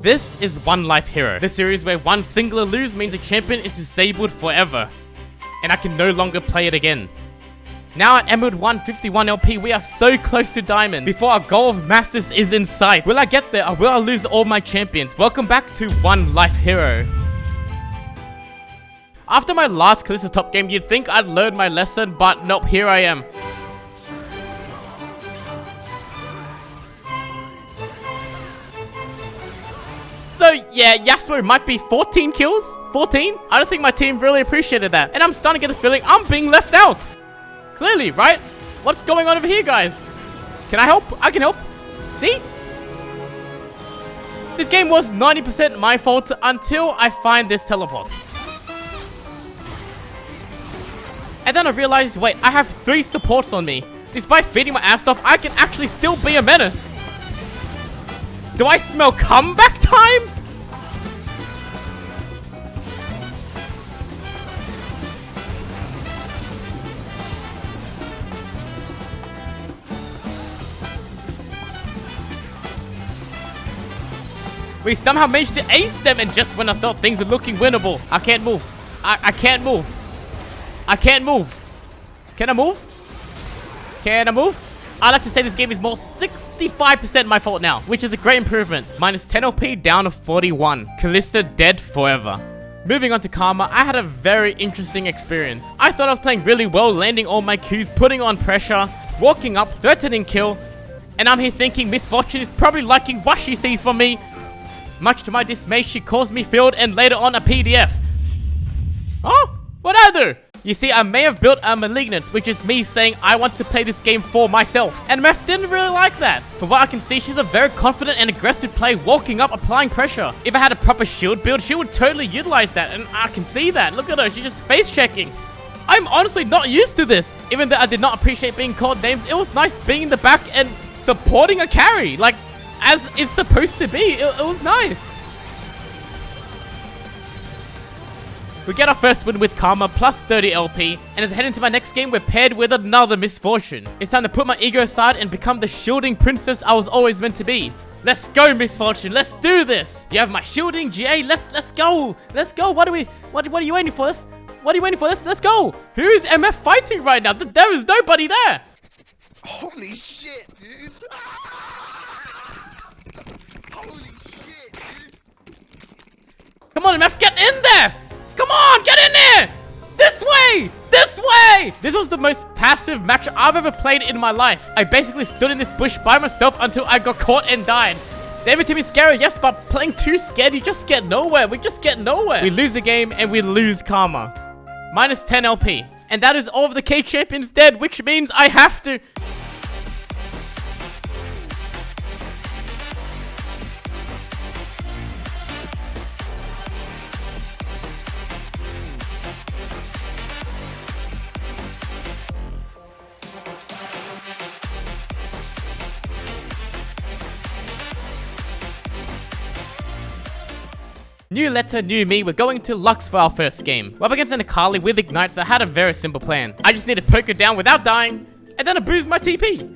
This is OneLifeHero, the series where one singular lose means a champion is disabled forever, and I can no longer play it again. Now at Emerald 151 LP, we are so close to Diamond, before our goal of Masters is in sight. Will I get there, or will I lose all my champions? Welcome back to OneLifeHero. After my last Kalista top game, you'd think I'd learned my lesson, but nope, here I am. So yeah, Yasuo might be 14 kills? 14? I don't think my team really appreciated that. And I'm starting to get a feeling I'm being left out. Clearly, right? What's going on over here, guys? Can I help? I can help. See? This game was 90% my fault until I find this teleport. And then I realized, wait, I have 3 supports on me. Despite feeding my ass off, I can actually still be a menace. Do I smell comeback time? We somehow managed to ace them, and just when I thought things were looking winnable, I can't move. I can't move. I can't move. Can I move? Can I move? I like to say this game is more 65% my fault now, which is a great improvement. Minus 10 LP down to 41. Kalista dead forever. Moving on to Karma, I had a very interesting experience. I thought I was playing really well, landing all my Qs, putting on pressure, walking up, threatening kill, and I'm here thinking Miss Fortune is probably liking what she sees from me. Much to my dismay, she calls me field and later on a PDF. Oh, what'd I do? You see, I may have built a Malignant, which is me saying I want to play this game for myself. And Meph didn't really like that. From what I can see, she's a very confident and aggressive player, walking up, applying pressure. If I had a proper shield build, she would totally utilize that, and I can see that. Look at her, she's just face checking. I'm honestly not used to this. Even though I did not appreciate being called names, it was nice being in the back and supporting a carry, like, as it's supposed to be. It was nice. We get our first win with Karma, plus 30 LP, and as I head into my next game, we're paired with another misfortune. It's time to put my ego aside and become the shielding princess I was always meant to be. Let's go, Misfortune, let's do this! You have my shielding, GA, let's go! Let's go, what are you waiting for this? What are you waiting for this? Let's go! Who's MF fighting right now? There is nobody there! Holy shit, dude! Holy shit, dude! Come on, MF, get in there! Come on, get in there! This way! This way! This was the most passive match I've ever played in my life. I basically stood in this bush by myself until I got caught and died. The every team is scary, yes, but playing too scared, you just get nowhere. We just get nowhere. We lose a game and we lose Karma. Minus 10 LP. And that is all of the K champions dead, which means I have to... New letter, new me, we're going to Lux for our first game. We're up against an Akali with Ignite, so I had a very simple plan. I just need to poke her down without dying, and then I boost my TP.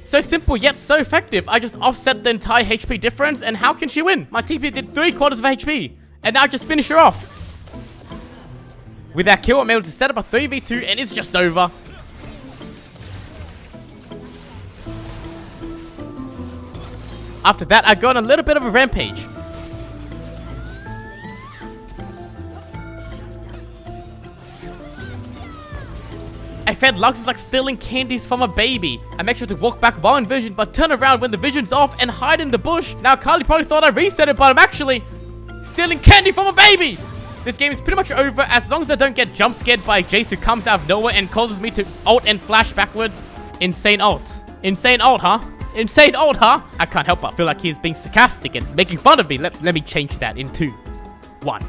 So simple yet so effective. I just offset the entire HP difference, and how can she win? My TP did 3/4 of HP, and now I just finish her off. With that kill, I'm able to set up a 3v2, and it's just over. After that, I go on a little bit of a rampage. I fed Lux is like stealing candies from a baby. I make sure to walk back while in vision, but turn around when the vision's off and hide in the bush. Now Carly probably thought I reset it, but I'm actually stealing candy from a baby. This game is pretty much over as long as I don't get jump scared by Jace who comes out of nowhere and causes me to ult and flash backwards. Insane ult. Insane ult, huh? Insane ult, huh? I can't help but feel like he's being sarcastic and making fun of me. Let me change that in 2, 1.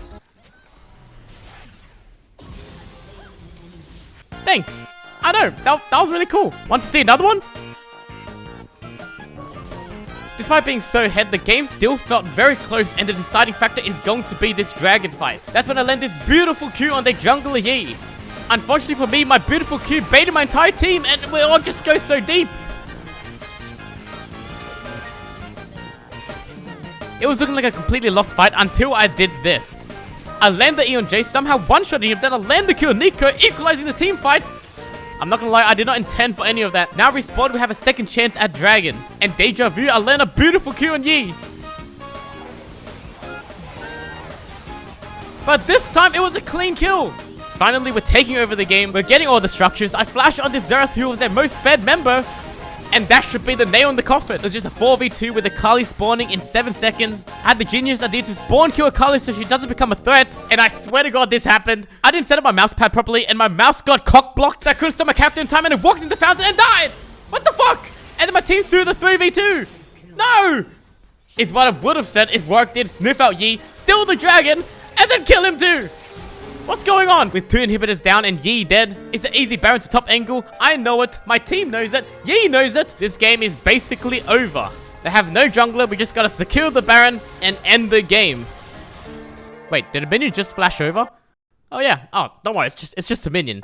Thanks. I know, that was really cool. Want to see another one? Despite being so ahead, the game still felt very close, and the deciding factor is going to be this dragon fight. That's when I land this beautiful Q on the jungler Yi. Unfortunately for me, my beautiful Q baited my entire team, and we all just go so deep. It was looking like a completely lost fight until I did this. I land the Eon J, somehow one-shotting him, then I land the kill Nico, equalizing the team fight. I'm not gonna lie, I did not intend for any of that. Now respawn, we have a second chance at Dragon. And Deja Vu, I land a beautiful kill on Yi. But this time, it was a clean kill. Finally, we're taking over the game. We're getting all the structures. I flash on this Xerath, who was their most fed member. And that should be the nail in the coffin. It was just a 4v2 with Akali spawning in 7 seconds. I had the genius idea to spawn kill Akali so she doesn't become a threat. And I swear to God this happened. I didn't set up my mouse pad properly and my mouse got cock blocked. So I couldn't stop my captain in time and it walked into the fountain and died. What the fuck? And then my team threw the 3v2. No! Is what I would have said if Warwick did sniff out Yi, steal the dragon, and then kill him too. What's going on? With 2 inhibitors down and Yi dead, it's an easy Baron to top angle. I know it. My team knows it. Yi knows it. This game is basically over. They have no jungler. We just gotta secure the Baron and end the game. Wait, did a minion just flash over? Oh yeah. Oh, don't worry. It's just a minion.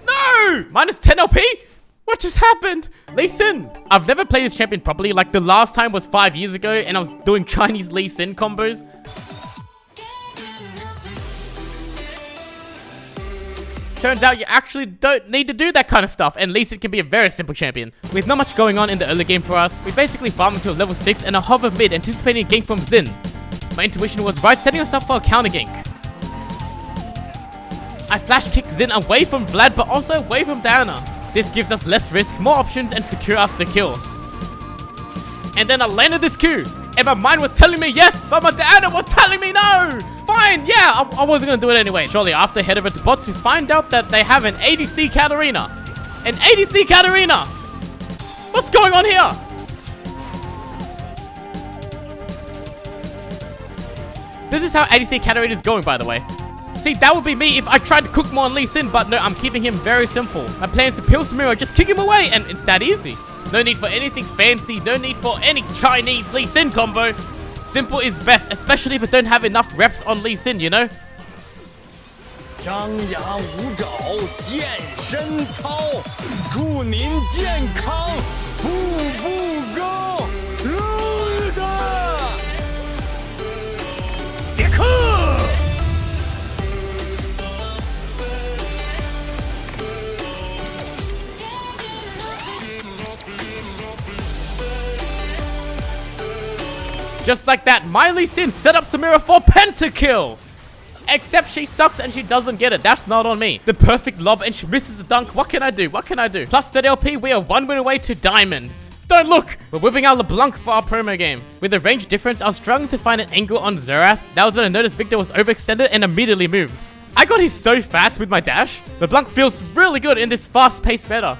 No! Minus 10 LP? What just happened? Lee Sin. I've never played this champion properly. Like, the last time was 5 years ago, and I was doing Chinese Lee Sin combos. Turns out you actually don't need to do that kind of stuff, and Lee Sin can be a very simple champion. With not much going on in the early game for us, we basically farm until level 6 and a hover mid, anticipating a gank from Xin. My intuition was right, setting us up for a counter gank. I flash kick Xin away from Vlad, but also away from Diana. This gives us less risk, more options, and secure us the kill. And then I landed this Q. And my mind was telling me yes, but my Diana was telling me no. Fine, yeah, I wasn't going to do it anyway. Shortly after, head over to bot to find out that they have an ADC Katarina. An ADC Katarina. What's going on here? This is how ADC Katarina is going, by the way. See, that would be me if I tried to cook more on Lee Sin, but no, I'm keeping him very simple. My plan is to peel Samira, just kick him away, and it's that easy. No need for anything fancy, no need for any Chinese Lee Sin combo. Simple is best, especially if I don't have enough reps on Lee Sin, you know? 张牙舞爪，健身操，祝您健康，步步高，路的，别克。 Just like that, Miley Sin set up Samira for pentakill. Except she sucks and she doesn't get it. That's not on me. The perfect lob and she misses a dunk. What can I do? What can I do? Plus 30 LP, we are 1 win away to Diamond. Don't look! We're whipping out LeBlanc for our promo game. With the range difference, I was struggling to find an angle on Xerath. That was when I noticed Victor was overextended and immediately moved. I got hit so fast with my dash. LeBlanc feels really good in this fast-paced meta.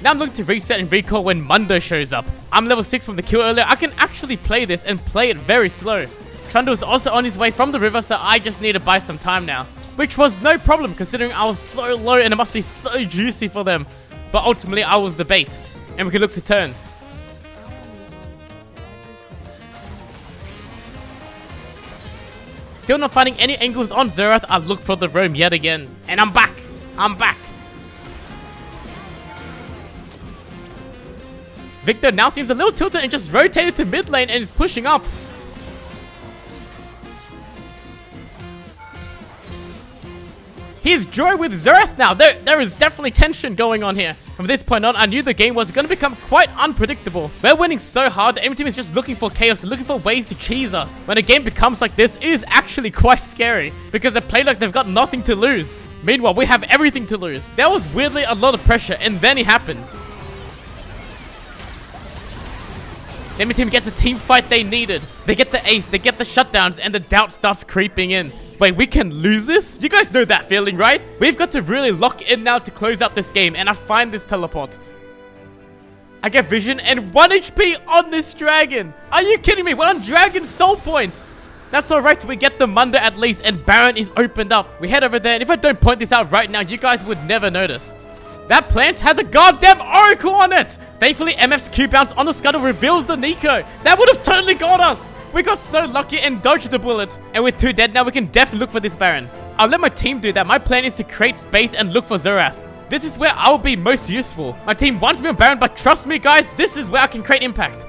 Now I'm looking to reset and recall when Mundo shows up. I'm level 6 from the kill earlier. I can actually play this and play it very slow. Trundle is also on his way from the river, so I just need to buy some time now. Which was no problem considering I was so low and it must be so juicy for them. But ultimately I was the bait. And we can look to turn. Still not finding any angles on Xerath. I look for the roam yet again. And I'm back. I'm back. Victor now seems a little tilted and just rotated to mid lane and is pushing up. He's drawing with Xerath now. There is definitely tension going on here. From this point on, I knew the game was going to become quite unpredictable. We're winning so hard that every team is just looking for chaos, looking for ways to cheese us. When a game becomes like this, it is actually quite scary because they play like they've got nothing to lose. Meanwhile, we have everything to lose. There was weirdly a lot of pressure and then it happens. The enemy team gets a team fight they needed. They get the ace, they get the shutdowns, and the doubt starts creeping in. Wait, we can lose this? You guys know that feeling, right? We've got to really lock in now to close out this game, and I find this teleport. I get vision and 1 HP on this dragon. Are you kidding me? We're on Dragon Soul Point. That's alright, we get the Mundo at least, and Baron is opened up. We head over there, and if I don't point this out right now, you guys would never notice. That plant has a goddamn oracle on it! Thankfully, MF's Q bounce on the scuttle reveals the Nico. That would have totally got us! We got so lucky and dodged the bullet. And with 2 dead now, we can definitely look for this Baron. I'll let my team do that. My plan is to create space and look for Zorath. This is where I'll be most useful. My team wants me on Baron, but trust me guys, this is where I can create impact.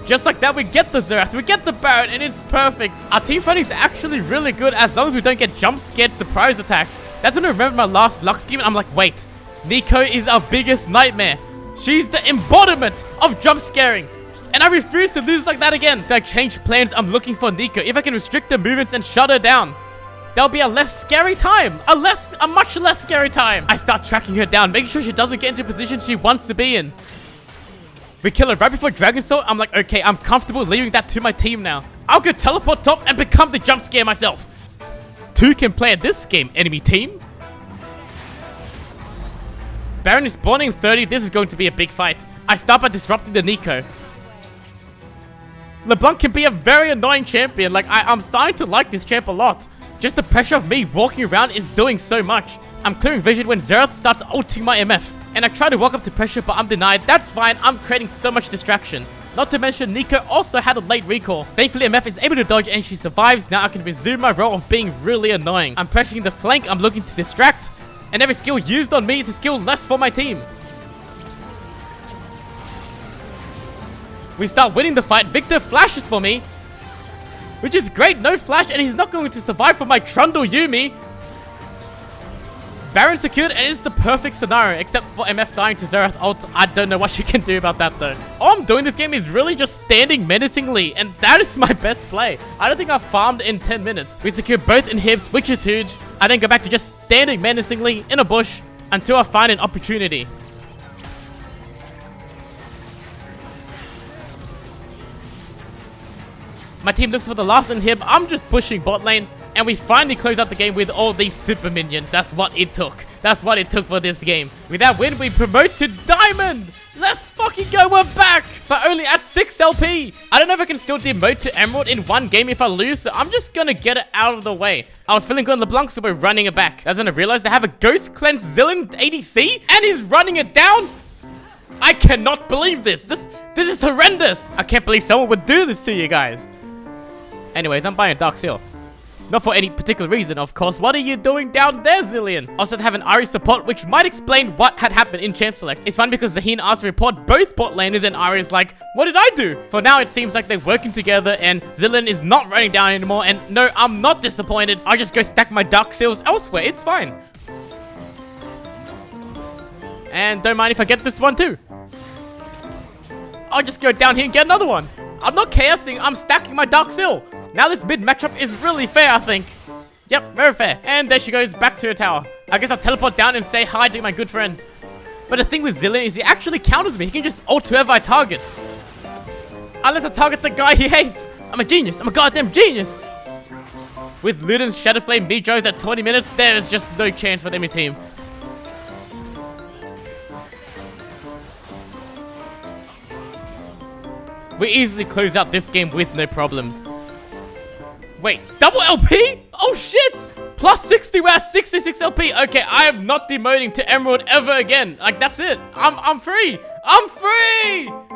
Just like that, we get the Zorath, we get the Baron, and it's perfect. Our team fighting is actually really good as long as we don't get jump scared surprise attacked. That's when I remember my last luck scheme and I'm like, wait, Neeko is our biggest nightmare. She's the embodiment of jump scaring. And I refuse to lose like that again. So I changed plans. I'm looking for Neeko. If I can restrict the movements and shut her down, there'll be a less scary time. A much less scary time. I start tracking her down, making sure she doesn't get into a position she wants to be in. We kill her right before Dragon Sword. I'm like, okay, I'm comfortable leaving that to my team now. I'll go teleport top and become the jump scare myself. 2 can play at this game, enemy team. Baron is spawning 30. This is going to be a big fight. I start by disrupting the Neeko. LeBlanc can be a very annoying champion. Like, I'm starting to like this champ a lot. Just the pressure of me walking around is doing so much. I'm clearing vision when Zorath starts ulting my MF. And I try to walk up to pressure, but I'm denied. That's fine. I'm creating so much distraction. Not to mention, Neeko also had a late recall. Thankfully, MF is able to dodge and she survives. Now I can resume my role of being really annoying. I'm pressuring the flank. I'm looking to distract. And every skill used on me is a skill less for my team. We start winning the fight. Victor flashes for me, which is great. No flash, and he's not going to survive from my Trundle Yumi. Baron secured, and it's the perfect scenario, except for MF dying to Zorath ult. I don't know what she can do about that, though. All I'm doing this game is really just standing menacingly, and that is my best play. I don't think I've farmed in 10 minutes. We secure both inhibs, which is huge. I then go back to just standing menacingly in a bush until I find an opportunity. My team looks for the last inhib. I'm just pushing bot lane. And we finally close out the game with all these super minions. That's what it took. That's what it took for this game. With that win, we promote to Diamond. Let's fucking go. We're back. But only at 6 LP. I don't know if I can still demote to Emerald in 1 game if I lose. So I'm just gonna get it out of the way. I was feeling good on LeBlanc, so we're running it back. That's when I realized I have a Ghost Cleanse Zillion ADC. And he's running it down. I cannot believe this. This is horrendous. I can't believe someone would do this to you guys. Anyways, I'm buying a Dark Seal. Not for any particular reason, of course. What are you doing down there, Zillion? Also, to have an Ari support, which might explain what had happened in Champ Select. It's fun because Zaheen asked to report both bot laners, and Ari is like, what did I do? For now, it seems like they're working together, and Zillion is not running down anymore. And no, I'm not disappointed. I just go stack my Dark Seals elsewhere. It's fine. And don't mind if I get this one too. I'll just go down here and get another one. I'm not chaosing, I'm stacking my Dark Seal. Now this mid matchup is really fair, I think. Yep, very fair. And there she goes, back to her tower. I guess I'll teleport down and say hi to my good friends. But the thing with Zillion is he actually counters me. He can just ult whoever I target. Unless I target the guy he hates. I'm a genius. I'm a goddamn genius. With Luden's Shadow Flame Mijos at 20 minutes, there is just no chance for the enemy team. We easily close out this game with no problems. Wait, double LP? Oh shit! Plus 60, we're at 66 LP. Okay, I am not demoting to Emerald ever again. Like, that's it. I'm free. I'm free!